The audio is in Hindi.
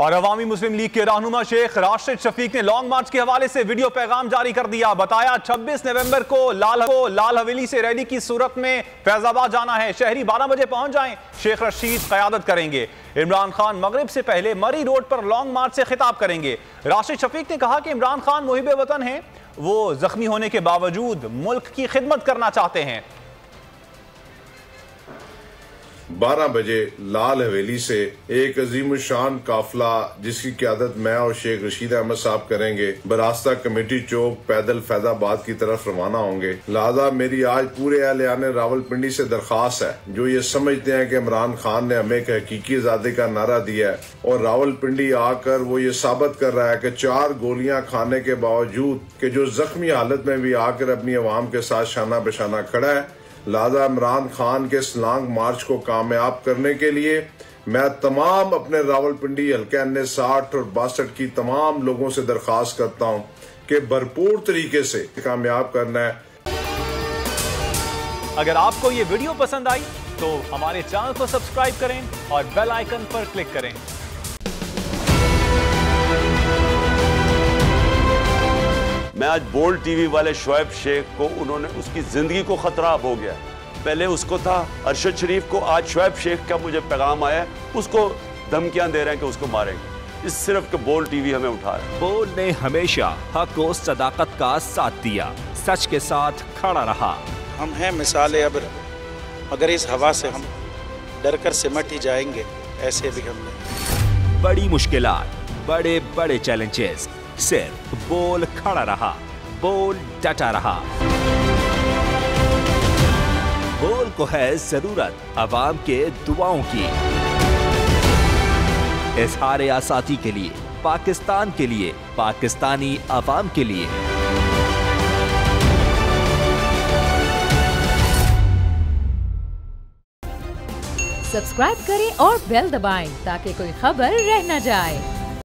और अवामी मुस्लिम लीग के रहनुमा शेख राशिद शफीक ने लॉन्ग मार्च के हवाले से वीडियो पैगाम जारी कर दिया। बताया 26 नवंबर को लाल हवेली से रैली की सूरत में फैजाबाद जाना है। शहरी 12 बजे पहुंच जाएं। शेख रशीद क़यादत करेंगे। इमरान खान मगरिब से पहले मरी रोड पर लॉन्ग मार्च से खिताब करेंगे। राशिद शफीक ने कहा कि इमरान खान मुहिब वतन हैं, वो जख्मी होने के बावजूद मुल्क की खिदमत करना चाहते हैं। 12 बजे लाल हवेली से एक अजीम शान काफिला जिसकी क़यादत मैं और शेख रशीद अहमद साहब करेंगे, बरास्ता कमेटी चौक पैदल फैजाबाद की तरफ रवाना होंगे। लिहाजा मेरी आज पूरे अहले रावलपिंडी से दरख्वास्त है जो ये समझते हैं कि इमरान खान ने हमें एक हकीकी आज़ादी का नारा दिया है और रावलपिंडी आकर वो ये साबित कर रहा है कि 4 गोलियां खाने के बावजूद कि जो जख्मी हालत में भी आकर अपनी आवाम के साथ शाना बशाना खड़ा है। लिहाजा इमरान खान के इस लॉन्ग मार्च को कामयाब करने के लिए मैं तमाम अपने रावलपिंडी हल्के अन्य 60 और 62 की तमाम लोगों से दरख्वास्त करता हूं कि भरपूर तरीके से कामयाब करना है। अगर आपको ये वीडियो पसंद आई तो हमारे चैनल को सब्सक्राइब करें और बेल आइकन पर क्लिक करें। मैं आज बोल्ड टीवी वाले शोएब शेख को, उन्होंने उसकी जिंदगी को खतरा अब हो गया। पहले उसको था अरशद शरीफ को, आज शोएब शेख का मुझे पैगाम आया, उसको धमकियां दे रहे हैं कि उसको मारेंगे। इस सिर्फ के बोल्ड टीवी हमें उठा रहा है। बोल्ड ने हमेशा हक और सदाकत का साथ दिया, सच के साथ खड़ा रहा। हम हैं मिसाल अब्र, मगर इस हवा से हम डर कर सिमट ही जाएंगे, ऐसे भी हमने। बड़ी मुश्किलात, बड़े बड़े चैलेंजेस, सिर्फ बोल खड़ा रहा, बोल डटा रहा। बोल को है जरूरत अवाम के दुआओं की। इज़हार आज़ादी के लिए, पाकिस्तान के लिए, पाकिस्तानी अवाम के लिए। सब्सक्राइब करें और बेल दबाएं ताकि कोई खबर रह न जाए।